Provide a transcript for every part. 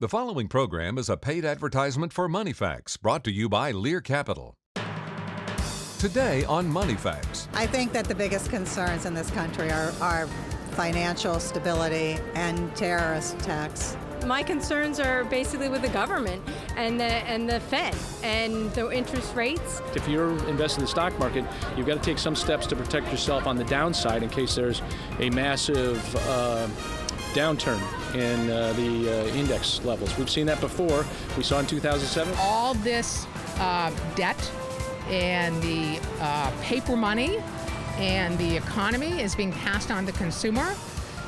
The following program is a paid advertisement for MoneyFAQs, brought to you by Lear Capital. Today on MoneyFAQs. I think that the biggest concerns in this country are financial stability and terrorist attacks. My concerns are basically with the government and the Fed and the interest rates. If you're investing in the stock market, you've got to take some steps to protect yourself on the downside in case there's a massive downturn in the index levels. We've seen that before. We saw in 2007. All this debt and the paper money and the economy is being passed on to the consumer.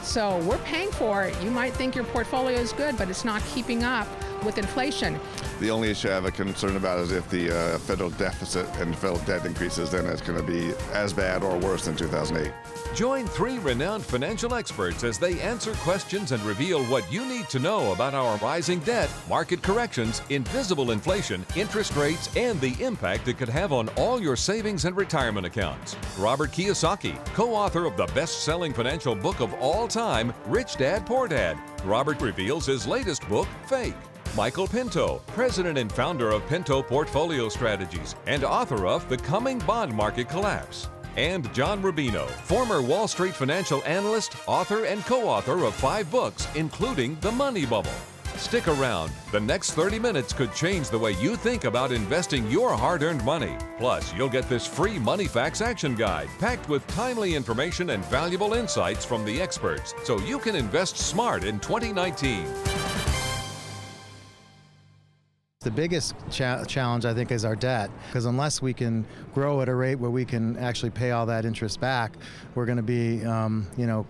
So we're paying for it. You might think your portfolio is good, but it's not keeping up with inflation. The only issue I have a concern about is if the federal deficit and federal debt increases, then it's going to be as bad or worse than 2008. Join three renowned financial experts as they answer questions and reveal what you need to know about our rising debt, market corrections, invisible inflation, interest rates, and the impact it could have on all your savings and retirement accounts. Robert Kiyosaki, co-author of the best-selling financial book of all time, Rich Dad, Poor Dad. Robert reveals his latest book, Fake. Michael Pinto, president and founder of Pinto Portfolio Strategies and author of The Coming Bond Market Collapse. And John Rubino, former Wall Street financial analyst, author, and co-author of 5 books, including The Money Bubble. Stick around. The next 30 minutes could change the way you think about investing your hard-earned money. Plus, you'll get this free MoneyFAQs action guide, packed with timely information and valuable insights from the experts, so you can invest smart in 2019. The biggest challenge, I think, is our debt, because unless we can grow at a rate where we can actually pay all that interest back, we're going to be,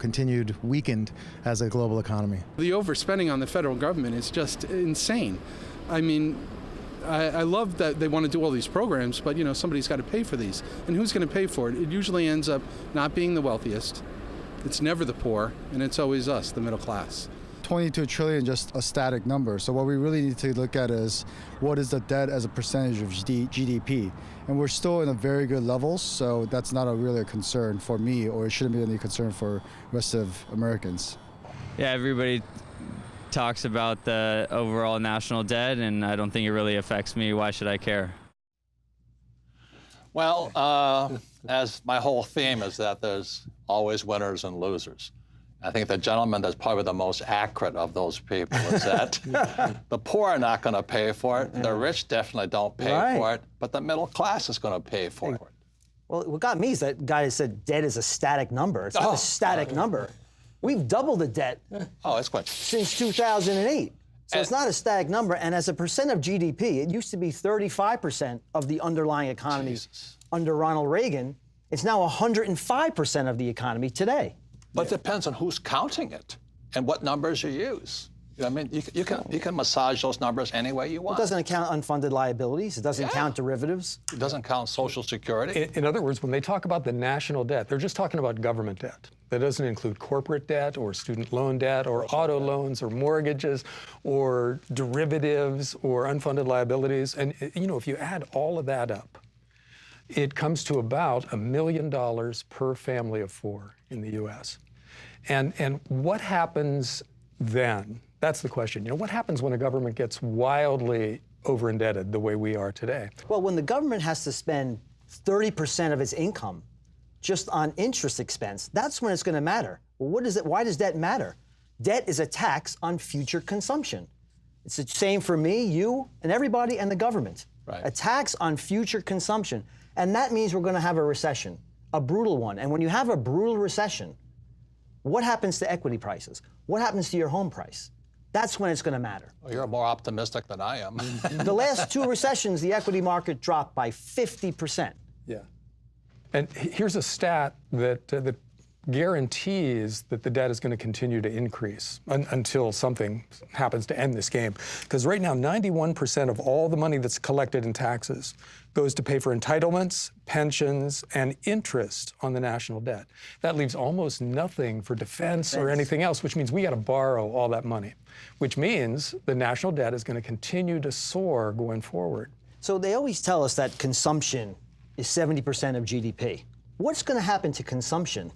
continued weakened as a global economy. The overspending on the federal government is just insane. I mean, I love that they want to do all these programs, but somebody's got to pay for these, and who's going to pay for it? It usually ends up not being the wealthiest. It's never the poor, and it's always us, the middle class. 22 trillion, just a static number. So what we really need to look at is what is the debt as a percentage of GDP. And we're still in a very good levels, so that's not really a concern for me, or it shouldn't be any concern for the rest of Americans. Yeah, everybody talks about the overall national debt, and I don't think it really affects me. Why should I care? Well, as my whole theme is that there's always winners and losers. I think the gentleman that's probably the most accurate of those people is that the poor are not going to pay for it. The rich definitely don't pay for it, but the middle class is going to pay for it. Well, what got me is that guy that said debt is a static number. It's not a static number. We've doubled the debt since 2008. So it's not a static number. And as a percent of GDP, it used to be 35% of the underlying economy under Ronald Reagan. It's now 105% of the economy today. But it depends on who's counting it and what numbers you use. I mean, you can massage those numbers any way you want. It doesn't count unfunded liabilities. It doesn't count derivatives. It doesn't count Social Security. In other words, when they talk about the national debt, they're just talking about government debt. That doesn't include corporate debt or student loan debt or auto loans or mortgages or derivatives or unfunded liabilities. And, if you add all of that up, it comes to about $1 million per family of 4 in the U.S. And what happens then? That's the question. What happens when a government gets wildly over-indebted the way we are today? Well, when the government has to spend 30% of its income just on interest expense, that's when it's going to matter. Well, why does debt matter? Debt is a tax on future consumption. It's the same for me, you, and everybody and the government. Right. A tax on future consumption. And that means we're going to have a recession, a brutal one. And when you have a brutal recession, what happens to equity prices? What happens to your home price? That's when it's going to matter. Well, you're more optimistic than I am. The last 2 recessions, the equity market dropped by 50%. Yeah. And here's a stat that guarantees that the debt is going to continue to increase until something happens to end this game. Because right now, 91% of all the money that's collected in taxes goes to pay for entitlements, pensions, and interest on the national debt. That leaves almost nothing for defense or anything else, which means we got to borrow all that money, which means the national debt is going to continue to soar going forward. So they always tell us that consumption is 70% of GDP. What's going to happen to consumption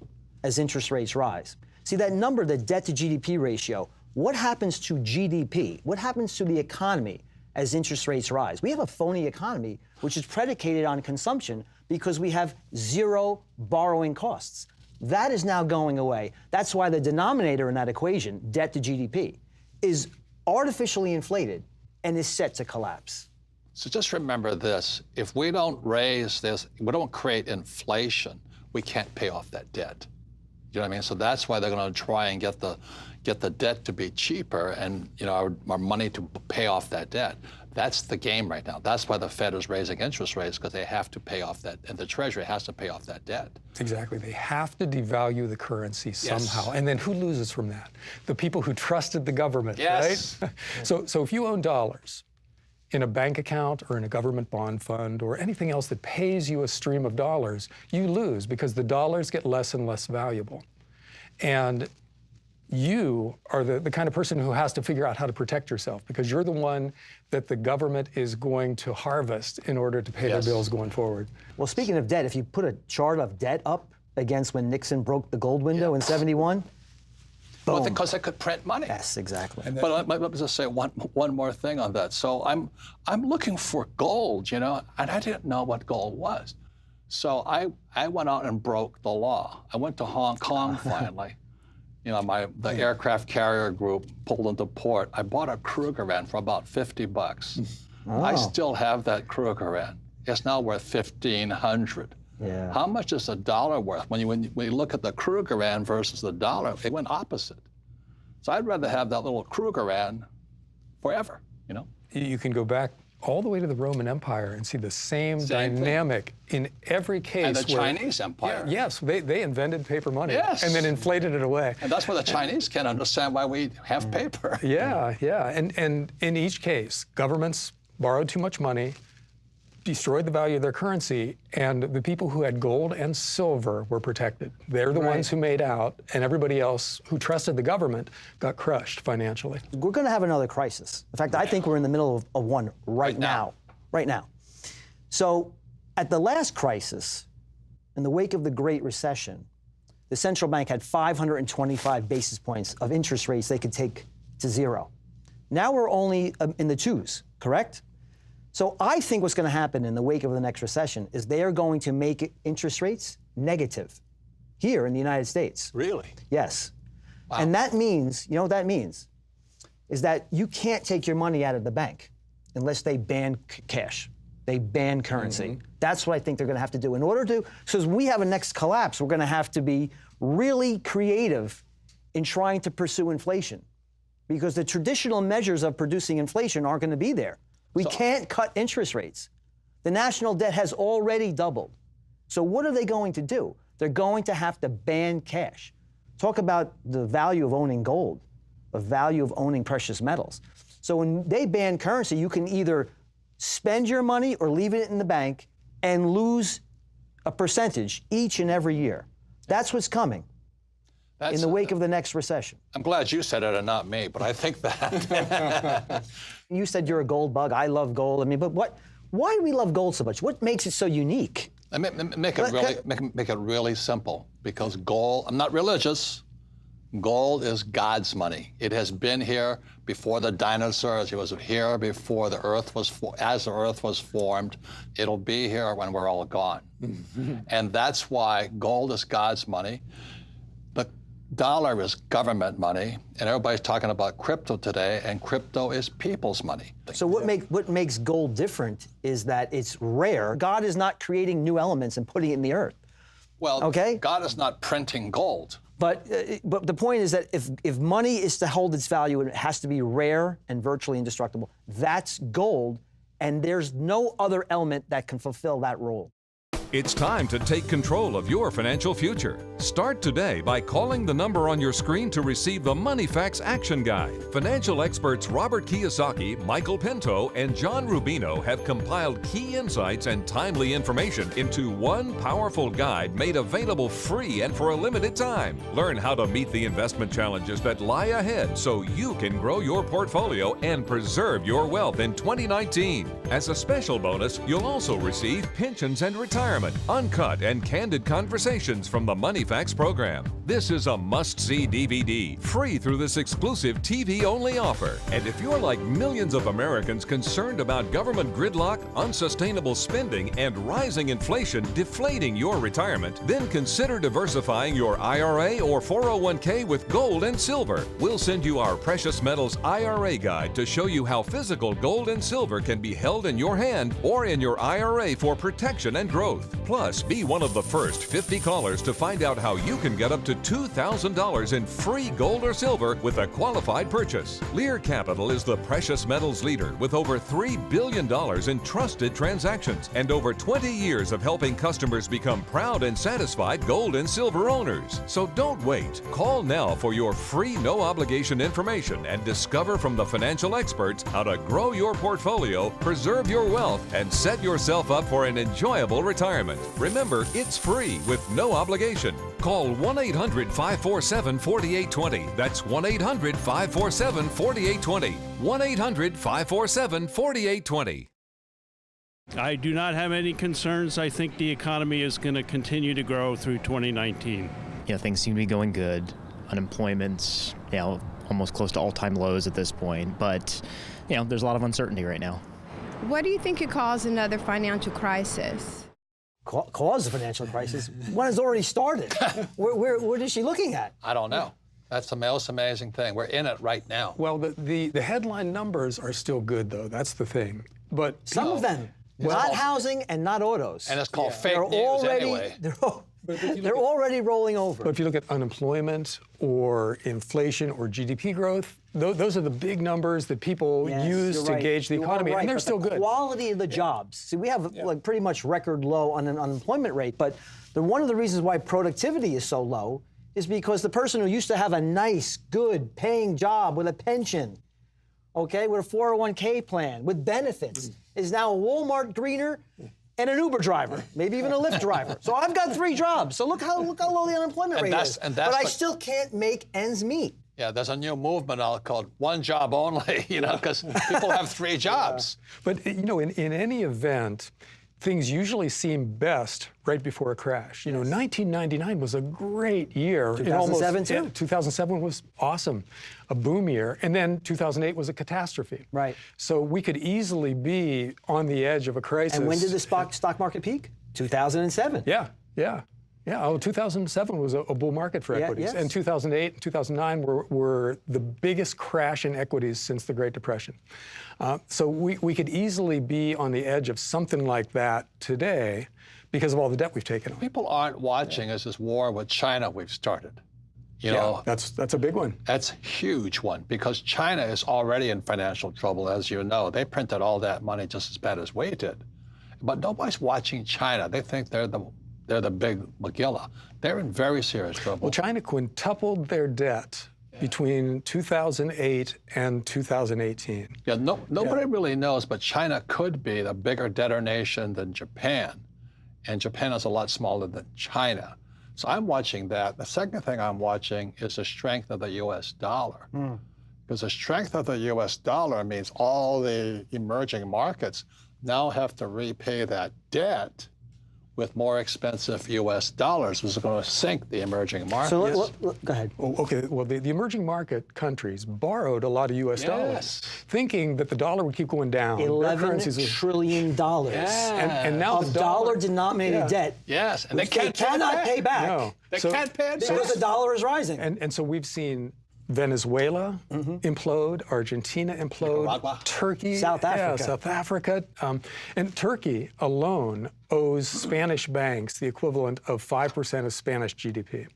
as interest rates rise? See, that number, the debt to GDP ratio, What happens to GDP? What happens to the economy as interest rates rise? We have a phony economy which is predicated on consumption because we have zero borrowing costs. That is now going away. That's why the denominator in that equation, debt to GDP, is artificially inflated and is set to collapse. So just remember this, if we don't raise this, we don't create inflation, we can't pay off that debt. You know what I mean? So that's why they're going to try and get the debt to be cheaper and, you know, our money to pay off that debt. That's the game right now. That's why the Fed is raising interest rates, because they have to pay off that, and the Treasury has to pay off that debt. Exactly. They have to devalue the currency somehow. And then who loses from that? The people who trusted the government, right? So if you own dollars in a bank account or in a government bond fund or anything else that pays you a stream of dollars, you lose because the dollars get less and less valuable. And you are the kind of person who has to figure out how to protect yourself because you're the one that the government is going to harvest in order to pay their bills going forward. Well, speaking of debt, if you put a chart of debt up against when Nixon broke the gold window in '71, boom. Well, because they could print money. Yes, exactly. But let me just say one more thing on that. So I'm looking for gold, you know, and I didn't know what gold was. So I went out and broke the law. I went to Hong Kong finally. You know, the aircraft carrier group pulled into port. I bought a Krugerrand for about $50. Oh. I still have that Krugerrand. It's now worth $1,500. Yeah. How much is a dollar worth? When you look at the Krugerrand versus the dollar, it went opposite. So I'd rather have that little Krugerrand forever, you know? You can go back all the way to the Roman Empire and see the same dynamic in every case. And the Chinese Empire. Yes, they invented paper money and then inflated it away. And that's why the Chinese can't understand why we have paper. Yeah. And in each case, governments borrowed too much money, destroyed the value of their currency, and the people who had gold and silver were protected. They're the ones who made out, and everybody else who trusted the government got crushed financially. We're going to have another crisis. In fact, I think we're in the middle of one right now. Right now. So at the last crisis, in the wake of the Great Recession, the central bank had 525 basis points of interest rates they could take to zero. Now we're only in the twos, correct? So I think what's going to happen in the wake of the next recession is they are going to make interest rates negative here in the United States. Really? Yes. Wow. And that means, you know what that means? Is that you can't take your money out of the bank unless they ban cash. They ban currency. That's what I think they're going to have to do. In order to, so as we have a next collapse, we're going to have to be really creative in trying to pursue inflation because the traditional measures of producing inflation aren't going to be there. We can't cut interest rates. The national debt has already doubled. So what are they going to do? They're going to have to ban cash. Talk about the value of owning gold, the value of owning precious metals. So when they ban currency, you can either spend your money or leave it in the bank and lose a percentage each and every year. That's what's coming in the wake of the next recession. I'm glad you said it and not me, but I think that. You said you're a gold bug. I love gold. I mean, but why do we love gold so much? What makes it so unique? Make it really simple, because gold, I'm not religious, gold is God's money. It has been here before the dinosaurs. It was here before the earth was, as the earth was formed. It'll be here when we're all gone. And that's why gold is God's money. The dollar is government money, and everybody's talking about crypto today, and crypto is people's money. So what makes gold different is that it's rare. God is not creating new elements and putting it in the earth. Well, God is not printing gold. But the point is that if money is to hold its value, it has to be rare and virtually indestructible. That's gold, and there's no other element that can fulfill that role. It's time to take control of your financial future. Start today by calling the number on your screen to receive the MoneyFAQs Action Guide. Financial experts Robert Kiyosaki, Michael Pinto, and John Rubino have compiled key insights and timely information into one powerful guide made available free and for a limited time. Learn how to meet the investment challenges that lie ahead so you can grow your portfolio and preserve your wealth in 2019. As a special bonus, you'll also receive pensions and retirement, uncut and candid conversations from the MoneyFAQs program. This is a must-see DVD, free through this exclusive TV-only offer. And if you're like millions of Americans concerned about government gridlock, unsustainable spending, and rising inflation deflating your retirement, then consider diversifying your IRA or 401k with gold and silver. We'll send you our Precious Metals IRA Guide to show you how physical gold and silver can be held in your hand or in your IRA for protection and growth. Plus, be one of the first 50 callers to find out how you can get up to $2,000 in free gold or silver with a qualified purchase. Lear Capital is the precious metals leader with over $3 billion in trusted transactions and over 20 years of helping customers become proud and satisfied gold and silver owners. So don't wait. Call now for your free no-obligation information and discover from the financial experts how to grow your portfolio, preserve your wealth, and set yourself up for an enjoyable retirement. Remember, it's free with no obligation. Call 1-800-547-4820. That's 1-800-547-4820. 1-800-547-4820. I do not have any concerns. I think the economy is going to continue to grow through 2019. Things seem to be going good. Unemployment's, almost close to all-time lows at this point. But, there's a lot of uncertainty right now. What do you think could cause another financial crisis? Cause a financial crisis? One has already started. What is she looking at? I don't know. That's the most amazing thing. We're in it right now. Well, the headline numbers are still good, though. That's the thing. But some of them, not housing and not autos. And it's called fake news anyway. They're already rolling over. But if you look at unemployment or inflation or GDP growth, those are the big numbers that people use to gauge the economy, and they're still good. The quality of the jobs. See, we have like pretty much record low on an unemployment rate, but one of the reasons why productivity is so low is because the person who used to have a nice, good, paying job with a pension, with a 401k plan, with benefits, is now a Walmart greeter and an Uber driver, maybe even a Lyft driver. So I've got 3 jobs. So look how low the unemployment rate is. But I still can't make ends meet. Yeah, there's a new movement out called one job only, because people have 3 jobs. But, in any event, things usually seem best right before a crash. 1999 was a great year. 2007 too? 2007 was awesome, a boom year. And then 2008 was a catastrophe. Right. So we could easily be on the edge of a crisis. And when did the stock market peak? 2007. Yeah. 2007 was a bull market for equities. Yes. And 2008 and 2009 were the biggest crash in equities since the Great Depression. So we could easily be on the edge of something like that today because of all the debt we've taken on. People aren't watching as this war with China we've started. That's a big one. That's a huge one because China is already in financial trouble, as you know. They printed all that money just as bad as we did. But nobody's watching China. They think they're the big Magilla. They're in very serious trouble. Well, China quintupled their debt between 2008 and 2018. Yeah, nobody really knows, but China could be the bigger debtor nation than Japan. And Japan is a lot smaller than China. So I'm watching that. The second thing I'm watching is the strength of the U.S. dollar. Because the strength of the U.S. dollar means all the emerging markets now have to repay that debt with more expensive U.S. dollars, which is going to sink the emerging markets. So go ahead. Okay, well, the emerging market countries borrowed a lot of U.S. dollars, thinking that the dollar would keep going down. $11 trillion and now of dollar-denominated debt. Yes, and they cannot pay back. No. They can't pay it back. Because the dollar is rising. And so we've seen Venezuela implode, Argentina implode, Nicaragua. Turkey, South Africa. South Africa, and Turkey alone owes Spanish banks the equivalent of 5% of Spanish GDP.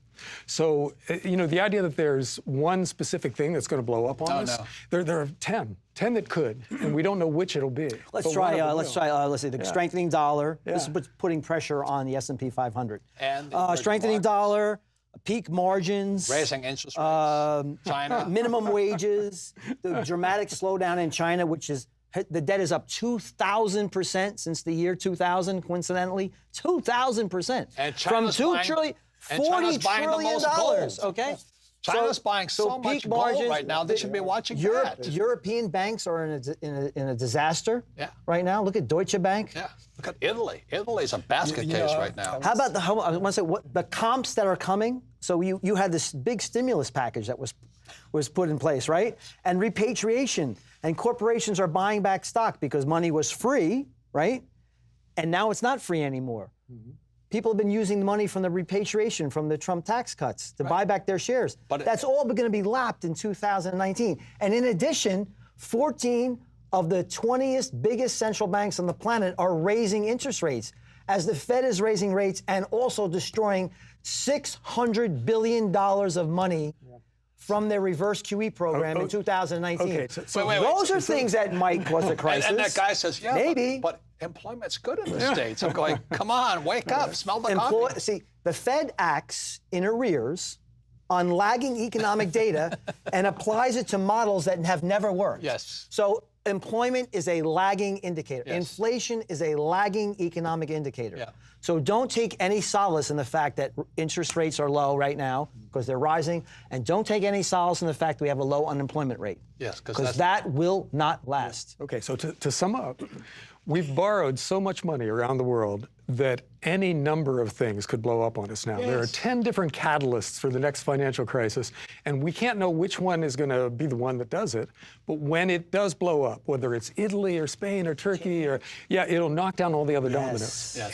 So, the idea that there's one specific thing that's going to blow up on us, there are 10 that could, and we don't know which it'll be. Let's see, the strengthening dollar. This is putting pressure on the S&P 500. And strengthening dollar. Peak margins, raising interest rates, China, minimum wages, the dramatic slowdown in China, which is the debt is up 2,000% since the year 2000. Coincidentally, 2,000%. And from $2 trillion, $40 trillion. Okay. China's buying so much gold right now. They should be watching that. European banks are in a disaster right now. Look at Deutsche Bank. Yeah. Look at Italy. Italy's a basket case right now. How about I want to say the comps that are coming? So you had this big stimulus package that was put in place, right? And repatriation, and corporations are buying back stock because money was free, right? And now it's not free anymore. People have been using the money from the repatriation, from the Trump tax cuts, to buy back their shares. But that's all going to be lapped in 2019. And in addition, 14 of the 20th biggest central banks on the planet are raising interest rates, as the Fed is raising rates and also destroying $600 billion of money from their reverse QE program in 2019. Okay, so those are things that might cause a crisis. And that guy says, yeah, maybe. But employment's good in the States. I'm going, come on, wake up, smell the coffee. See, the Fed acts in arrears on lagging economic data and applies it to models that have never worked. Yes. So employment is a lagging indicator. Yes. Inflation is a lagging economic indicator. Yeah. So don't take any solace in the fact that interest rates are low right now because they're rising, and don't take any solace in the fact that we have a low unemployment rate. Yes, because that will not last. Okay, so to sum up, we've borrowed so much money around the world that any number of things could blow up on us now. Yes. There are 10 different catalysts for the next financial crisis, and we can't know which one is going to be the one that does it. But when it does blow up, whether it's Italy or Spain or Turkey, or it'll knock down all the other dominoes. Yes.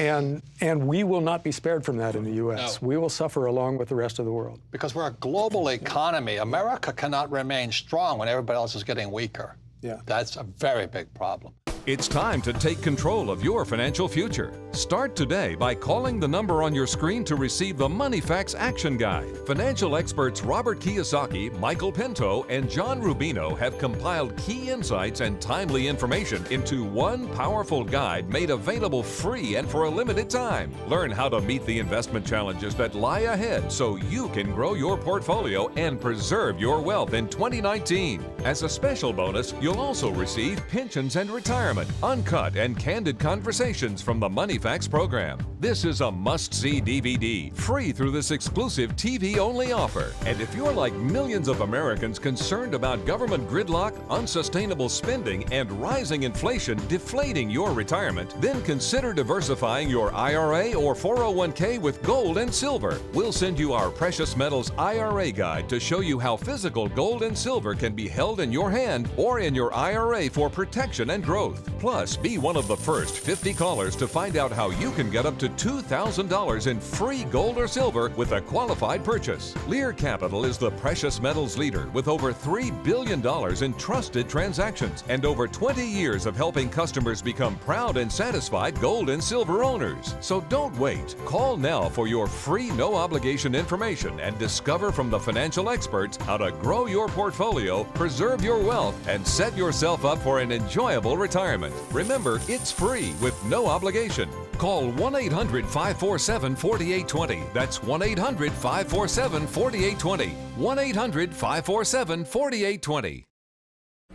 And we will not be spared from that in the U.S. No. We will suffer along with the rest of the world. Because we're a global economy. America cannot remain strong when everybody else is getting weaker. Yeah. That's a very big problem. It's time to take control of your financial future. Start today by calling the number on your screen to receive the MoneyFAQs Action Guide. Financial experts Robert Kiyosaki, Michael Pinto, and John Rubino have compiled key insights and timely information into one powerful guide made available free and for a limited time. Learn how to meet the investment challenges that lie ahead so you can grow your portfolio and preserve your wealth in 2019. As a special bonus, you'll also receive pensions and retirement, uncut and candid conversations from the MoneyFAQs program. This is a must-see DVD, free through this exclusive TV-only offer. And if you're like millions of Americans concerned about government gridlock, unsustainable spending, and rising inflation deflating your retirement, then consider diversifying your IRA or 401k with gold and silver. We'll send you our Precious Metals IRA Guide to show you how physical gold and silver can be held in your hand or in your IRA for protection and growth. Plus, be one of the first 50 callers to find out how you can get up to $2,000 in free gold or silver with a qualified purchase. Lear Capital is the precious metals leader with over $3 billion in trusted transactions and over 20 years of helping customers become proud and satisfied gold and silver owners. So don't wait. Call now for your free no-obligation information and discover from the financial experts how to grow your portfolio, preserve your wealth, and set yourself up for an enjoyable retirement. Remember, it's free with no obligation. Call 1-800-547-4820. That's 1-800-547-4820. 1-800-547-4820.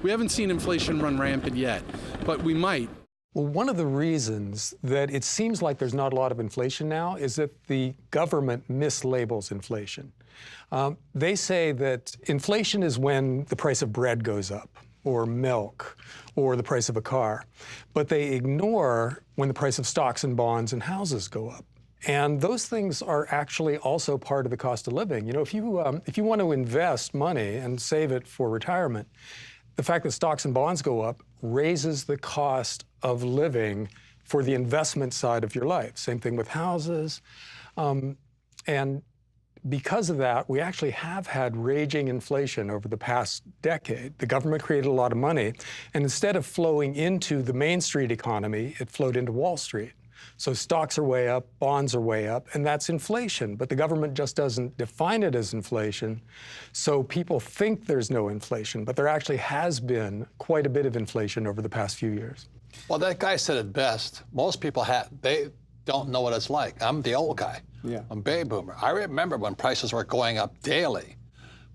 We haven't seen inflation run rampant yet, but we might. Well, one of the reasons that it seems like there's not a lot of inflation now is that the government mislabels inflation. They say that inflation is when the price of bread goes up, or milk, or the price of a car. But they ignore when the price of stocks and bonds and houses go up. And those things are actually also part of the cost of living. You know, if you want to invest money and save it for retirement, the fact that stocks and bonds go up raises the cost of living for the investment side of your life. Same thing with houses. And because of that, we actually have had raging inflation over the past decade. The government created a lot of money, and instead of flowing into the Main Street economy, it flowed into Wall Street. So stocks are way up, bonds are way up, and that's inflation. But the government just doesn't define it as inflation. So people think there's no inflation, but there actually has been quite a bit of inflation over the past few years. Well, that guy said it best. Most people they don't know what it's like. I'm the old guy. Yeah. I'm baby boomer. I remember when prices were going up daily.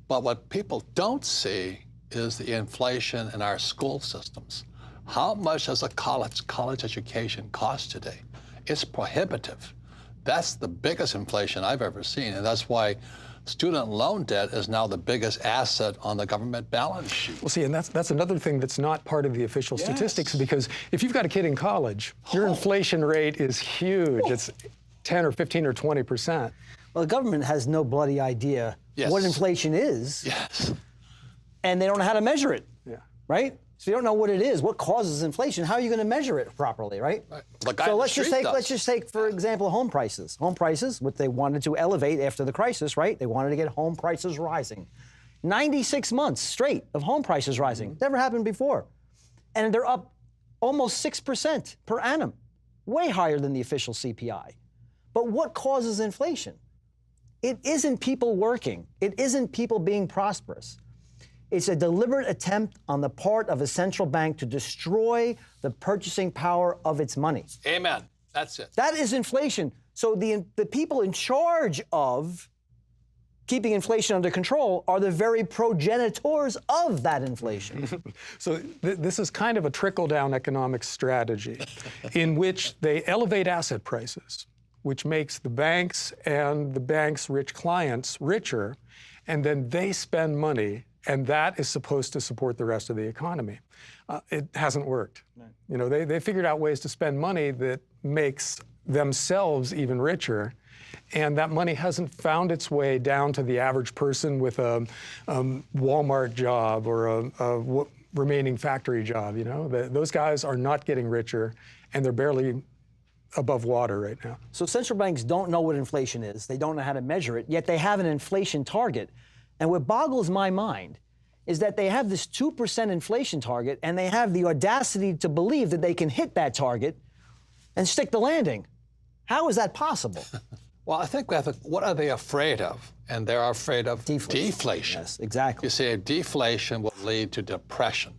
But what people don't see is the inflation in our school systems. How much does a college education cost today? It's prohibitive. That's the biggest inflation I've ever seen, and that's why student loan debt is now the biggest asset on the government balance sheet. Well, see, and that's another thing that's not part of the official statistics, because if you've got a kid in college, your inflation rate is huge. It's 10 or 15 or 20%. Well, the government has no bloody idea what inflation is. Yes. And they don't know how to measure it. Yeah. Right? So you don't know what it is, what causes inflation. How are you going to measure it properly, right? The guy So in the let's just street take, does. let's just take, for example, home prices. Home prices, what they wanted to elevate after the crisis, right? They wanted to get home prices rising. 96 months straight of home prices rising. Never happened before. And they're up almost 6% per annum, way higher than the official CPI. But what causes inflation? It isn't people working. It isn't people being prosperous. It's a deliberate attempt on the part of a central bank to destroy the purchasing power of its money. Amen. That's it. That is inflation. So the people in charge of keeping inflation under control are the very progenitors of that inflation. So this is kind of a trickle-down economic strategy in which they elevate asset prices, which makes the banks and the banks' rich clients richer, and then they spend money, and that is supposed to support the rest of the economy. It hasn't worked. You know, they figured out ways to spend money that makes themselves even richer, and that money hasn't found its way down to the average person with a Walmart job or a remaining factory job. You know, those guys are not getting richer, and they're barely above water right now. So central banks don't know what inflation is. They don't know how to measure it, yet they have an inflation target. And what boggles my mind is that they have this 2% inflation target, and they have the audacity to believe that they can hit that target and stick the landing. How is that possible? Well, I think we have to, what are they afraid of? And they're afraid of deflation. Yes, exactly. You see, deflation will lead to depression.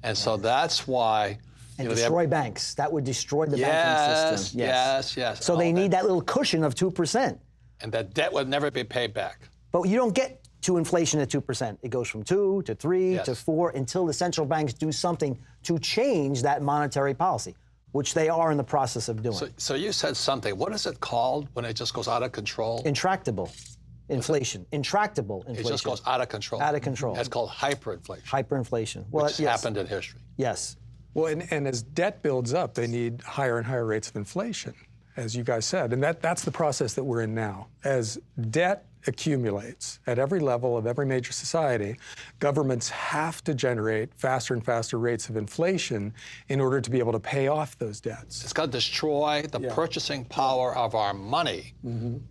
And so that's why... And destroy banks. That would destroy the banking system. Yes. So they need that little cushion of 2%. And that debt would never be paid back. But you don't get to inflation at 2%. It goes from 2 to 3 to 4 until the central banks do something to change that monetary policy, which they are in the process of doing. So you said something. What is it called when it just goes out of control? Intractable inflation. Intractable inflation. It just goes out of control. Out of control. It's called hyperinflation. Hyperinflation. Well, which happened in history. Yes. Well, and as debt builds up, they need higher and higher rates of inflation, as you guys said. And that's the process that we're in now. As debt accumulates at every level of every major society, governments have to generate faster and faster rates of inflation in order to be able to pay off those debts. It's got to destroy the purchasing power of our money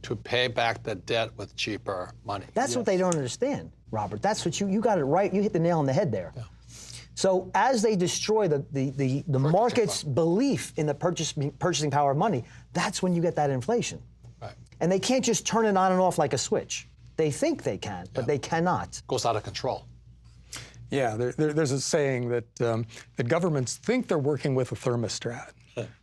to pay back the debt with cheaper money. That's what they don't understand, Robert. That's what you got it right. You hit the nail on the head there. Yeah. So as they destroy the market's belief in the purchasing power of money, that's when you get that inflation. Right. And they can't just turn it on and off like a switch. They think they can, but they cannot. Goes out of control. Yeah, there's a saying that that governments think they're working with a thermostat,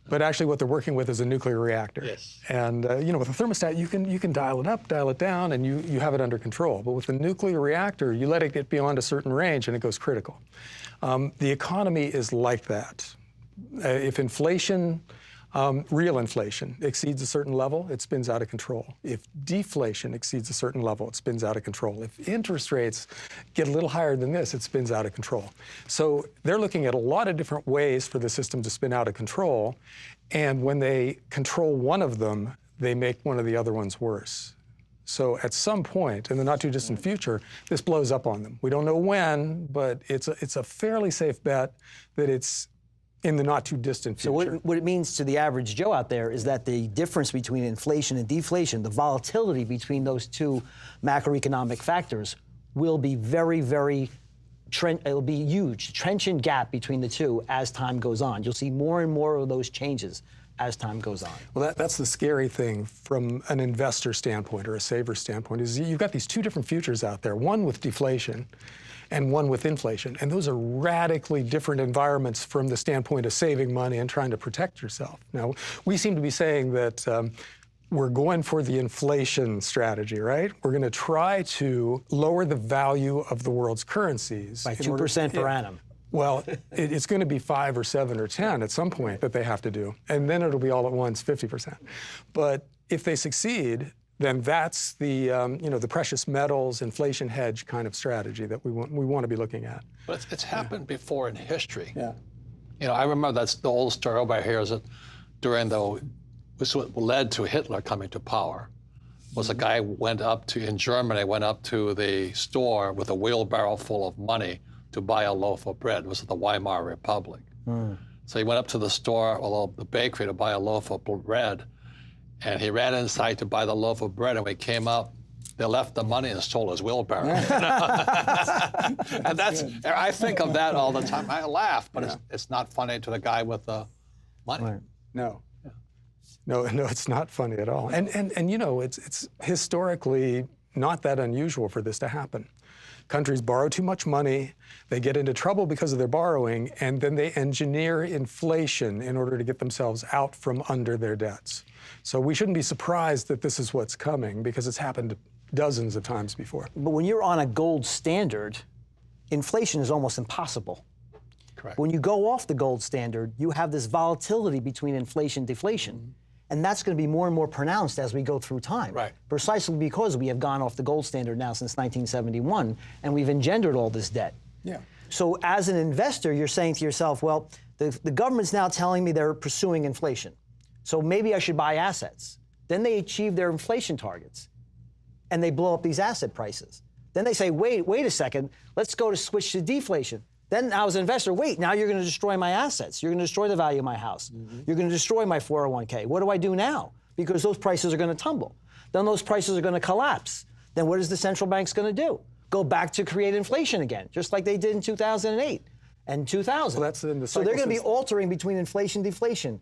but actually what they're working with is a nuclear reactor. Yes. And you know, with a thermostat, you can dial it up, dial it down, and you have it under control. But with a nuclear reactor, you let it get beyond a certain range, and it goes critical. The economy is like that. If inflation, real inflation, exceeds a certain level, it spins out of control. If deflation exceeds a certain level, it spins out of control. If interest rates get a little higher than this, it spins out of control. So they're looking at a lot of different ways for the system to spin out of control. And when they control one of them, they make one of the other ones worse. So at some point in the not too distant future, this blows up on them. We don't know when, but it's a fairly safe bet that it's in the not too distant future. So what it means to the average Joe out there is that the difference between inflation and deflation, the volatility between those two macroeconomic factors, will be very, very, it'll be huge, trenchant gap between the two as time goes on. You'll see more and more of those changes as time goes on. Well, that's the scary thing from an investor standpoint or a saver standpoint, is you've got these two different futures out there, one with deflation and one with inflation. And those are radically different environments from the standpoint of saving money and trying to protect yourself. Now, we seem to be saying that we're going for the inflation strategy, right? We're going to try to lower the value of the world's currencies. By 2% per annum. Well, it's going to be 5 or 7 or 10 at some point that they have to do. And then it'll be all at once, 50%. But if they succeed, then that's the the precious metals inflation hedge kind of strategy that we want to be looking at. But it's happened before in history. Yeah. You know, I remember that's the old story everybody hears it during which led to Hitler coming to power. was a guy in Germany, went up to the store with a wheelbarrow full of money to buy a loaf of bread. It was the Weimar Republic. So he went up to the store, or the bakery, to buy a loaf of bread, and he ran inside to buy the loaf of bread, and when he came out, they left the money and stole his wheelbarrow. And I think of that all the time. I laugh, but it's not funny to the guy with the money. Right. No, it's not funny at all. And you know, it's historically not that unusual for this to happen. Countries borrow too much money, they get into trouble because of their borrowing, and then they engineer inflation in order to get themselves out from under their debts. So we shouldn't be surprised that this is what's coming, because it's happened dozens of times before. But when you're on a gold standard, inflation is almost impossible. Correct. When you go off the gold standard, you have this volatility between inflation and deflation. And that's going to be more and more pronounced as we go through time. Right. Precisely because we have gone off the gold standard now since 1971, and we've engendered all this debt. Yeah. So as an investor, you're saying to yourself, well, the government's now telling me they're pursuing inflation. So maybe I should buy assets. Then they achieve their inflation targets, and they blow up these asset prices. Then they say, wait a second, let's go to switch to deflation. Then I was an investor, wait, now you're going to destroy my assets. You're going to destroy the value of my house. You're going to destroy my 401k. What do I do now? Because those prices are going to tumble. Then those prices are going to collapse. Then what is the central bank's going to do? Go back to create inflation again, just like they did in 2008 and 2000. Well, that's in the so they're going to be altering between inflation and deflation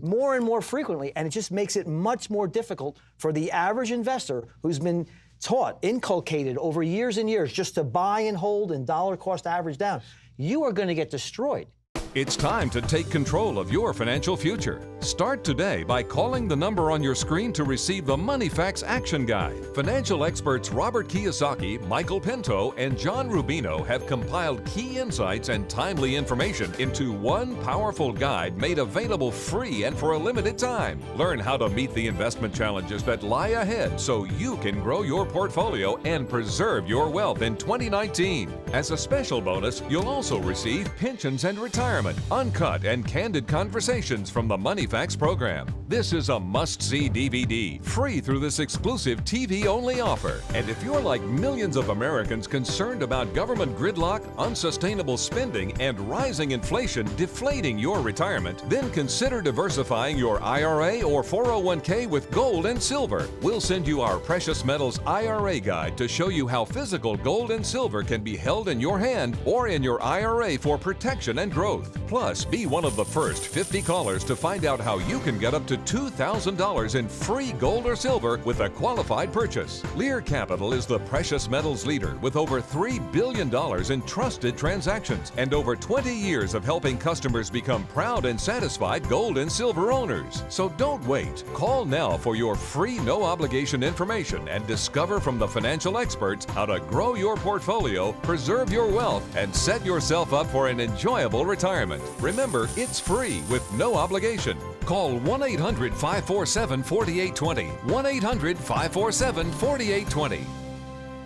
more and more frequently, and it just makes it much more difficult for the average investor who's been taught, inculcated over years and years just to buy and hold and dollar cost average down. You are going to get destroyed. It's time to take control of your financial future. Start today by calling the number on your screen to receive the MoneyFAQs Action Guide. Financial experts Robert Kiyosaki, Michael Pinto, and John Rubino have compiled key insights and timely information into one powerful guide made available free and for a limited time. Learn how to meet the investment challenges that lie ahead so you can grow your portfolio and preserve your wealth in 2019. As a special bonus, you'll also receive pensions and retirement, uncut and candid conversations from the MoneyFAQs program. This is a must-see DVD, free through this exclusive TV-only offer. And if you're like millions of Americans concerned about government gridlock, unsustainable spending, and rising inflation deflating your retirement, then consider diversifying your IRA or 401k with gold and silver. We'll send you our Precious Metals IRA Guide to show you how physical gold and silver can be held in your hand or in your IRA for protection and growth. Plus, be one of the first 50 callers to find out how you can get up to $2,000 in free gold or silver with a qualified purchase. Lear Capital is the precious metals leader with over $3 billion in trusted transactions and over 20 years of helping customers become proud and satisfied gold and silver owners. So don't wait. Call now for your free no-obligation information and discover from the financial experts how to grow your portfolio, preserve your wealth, and set yourself up for an enjoyable retirement. Remember, it's free with no obligation. Call 1-800-547-4820. 1-800-547-4820.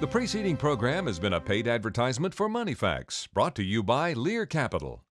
The preceding program has been a paid advertisement for MoneyFAQs, brought to you by Lear Capital.